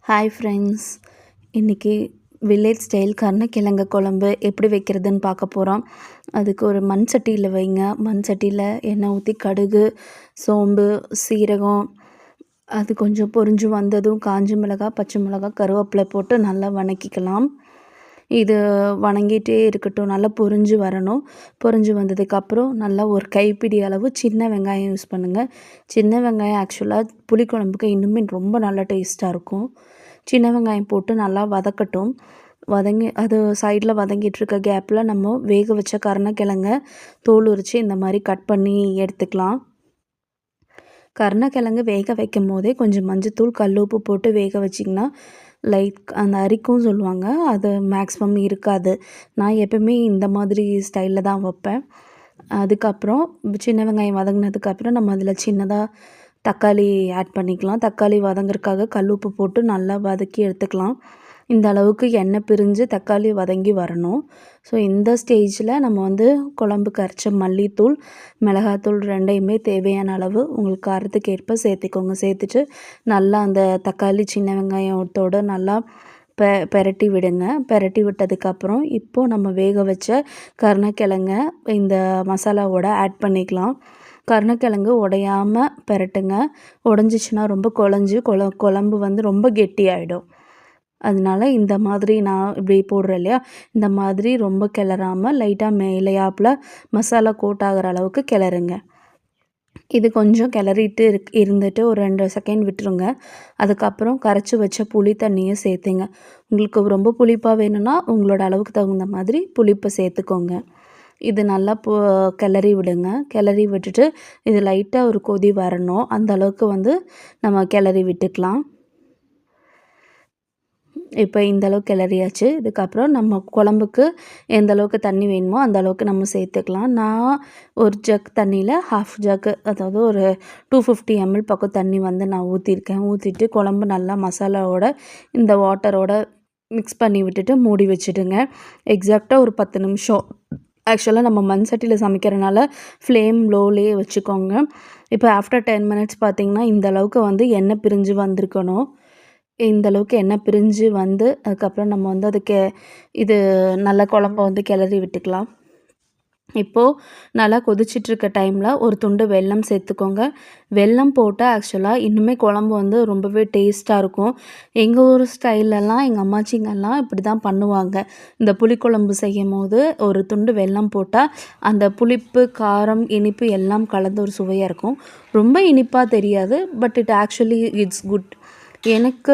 Hi friends, இன்றைக்கி village style கருணக்கிழங்கு குழம்பு எப்படி வைக்கிறதுன்னு பார்க்க போகிறோம். அதுக்கு ஒரு மண் சட்டியில் வைங்க. மண் சட்டியில் எண்ணெய் ஊற்றி கடுகு, சோம்பு, சீரகம் அது கொஞ்சம் பொரிஞ்சு வந்ததும் காஞ்ச மிளகாய், பச்சை மிளகாய், கருவேப்பிலை போட்டு நல்லா வணக்கிக்கலாம். இது வணங்கிட்டே இருக்கட்டும், நல்லா பொரிஞ்சு வரணும். பொரிஞ்சு வந்ததுக்கப்புறம் நல்லா ஒரு கைப்பிடி அளவு சின்ன வெங்காயம் யூஸ் பண்ணுங்கள். சின்ன வெங்காயம் ஆக்சுவலாக புளிக்குழம்புக்கு இன்னுமே ரொம்ப நல்லா டேஸ்ட்டாக இருக்கும். சின்ன வெங்காயம் போட்டு நல்லா வதக்கட்டும். அது சைடில் வதங்கிட்டுருக்க கேப்பில் நம்ம வேக வச்ச கருணக்கிழங்க தோல் உரித்து இந்த மாதிரி கட் பண்ணி எடுத்துக்கலாம். கருணக்கிழங்கு வேக வைக்கும் போதே கொஞ்சம் மஞ்சத்தூள், கல் உப்பு போட்டு வேக வச்சிங்கன்னா அந்த அரிக்கும் சொல்லுவாங்க, அது மேக்ஸிமம் இருக்காது. நான் எப்பவுமே இந்த மாதிரி ஸ்டைலில் தான் வைப்பேன். அதுக்கப்புறம் சின்ன வெங்காயம் வதங்கினதுக்கப்புறம் நம்ம அதில் சின்னதாக தக்காளி ஆட் பண்ணிக்கலாம். தக்காளி வதங்குறதுக்காக கல் உப்பு போட்டு நல்லா வதக்கி எடுத்துக்கலாம். இந்த அளவுக்கு எண்ணெய் பிரிஞ்சு தக்காளி வதங்கி வரணும். ஸோ இந்த ஸ்டேஜில் நம்ம குழம்புக்கு அரைச்ச மல்லித்தூள், மிளகாத்தூள் ரெண்டையுமே தேவையான அளவு உங்களுக்கு காரத்துக்கு ஏற்ப சேர்த்துக்கோங்க. சேர்த்துட்டு நல்லா அந்த தக்காளி சின்ன வெங்காயத்தோடு நல்லா பெரட்டி விடுங்க. பெரட்டி விட்டதுக்கப்புறம் இப்போது நம்ம வேக வச்ச கருணக்கிழங்க இந்த மசாலாவோட ஆட் பண்ணிக்கலாம். கருணக்கிழங்கு உடையாமல் பெரட்டுங்க. உடஞ்சிச்சின்னா ரொம்ப குழஞ்சி குழம்பு ரொம்ப கெட்டியாயிடும். அதனால இந்த மாதிரி நான் இப்படி போடுறேன் இல்லையா, இந்த மாதிரி ரொம்ப கிளறாமல் லைட்டாக மேலேயாப்பில் மசாலா கோட் ஆகிற அளவுக்கு கிளறுங்க. இது கொஞ்சம் கிளறிட்டு இருந்துட்டு ஒரு 2 செகண்ட் விட்டுருங்க. அதுக்கப்புறம் கரைச்சி வச்ச புளி தண்ணியை சேர்த்துங்க. உங்களுக்கு ரொம்ப புளிப்பாக வேணும்னா உங்களோட அளவுக்கு தகுந்த மாதிரி புளிப்பை சேர்த்துக்கோங்க. இது நல்லா கிளறி விடுங்க. கிளறி விட்டுட்டு இது லைட்டாக ஒரு கொதி வரணும். அந்த அளவுக்கு நம்ம கிளறி விட்டுக்கலாம். இப்போ இந்த அளவுக்கு கிளறியாச்சு. இதுக்கப்புறம் நம்ம குழம்புக்கு எந்த அளவுக்கு தண்ணி வேணுமோ அந்த அளவுக்கு நம்ம சேர்த்துக்கலாம். நான் ஒரு ஜக் தண்ணியில் ஹாஃப் ஜக்கு, அதாவது ஒரு 250 ml பக்கம் தண்ணி நான் ஊற்றிருக்கேன். ஊற்றிட்டு குழம்பு நல்லா மசாலாவோட இந்த வாட்டரோட மிக்ஸ் பண்ணி விட்டுட்டு மூடி வச்சுடுங்க. எக்ஸாக்டாக ஒரு 10 நிமிஷம். ஆக்சுவலாக நம்ம மண் சட்டியில் சமைக்கிறனால ஃப்ளேம் லோலேயே வச்சுக்கோங்க. இப்போ ஆஃப்டர் 10 மினிட்ஸ் பார்த்திங்கன்னா இந்த அளவுக்கு எண்ணெய் பிரிஞ்சு வந்திருக்கணும். இந்த அளவுக்கு எண்ணெய் பிரிஞ்சு அதுக்கப்புறம் நம்ம அதுக்கு இது நல்லா குழம்ப கிளறி விட்டுக்கலாம். இப்போது நல்லா கொதிச்சிட்ருக்க டைமில் ஒரு துண்டு வெல்லம் சேர்த்துக்கோங்க. வெல்லம் போட்டால் ஆக்சுவலாக இன்னுமே குழம்பு ரொம்பவே டேஸ்ட்டாக இருக்கும். எங்கள் ஊர் ஸ்டைலெல்லாம் எங்கள் அம்மாச்சிங்கெல்லாம் இப்படி தான் பண்ணுவாங்க. இந்த புளிக்குழம்பு செய்யும் போது ஒரு துண்டு வெல்லம் போட்டால் அந்த புளிப்பு, காரம், இனிப்பு எல்லாம் கலந்து ஒரு சுவையாக இருக்கும். ரொம்ப இனிப்பாக தெரியாது, பட் இட்ஸ் குட். எனக்கு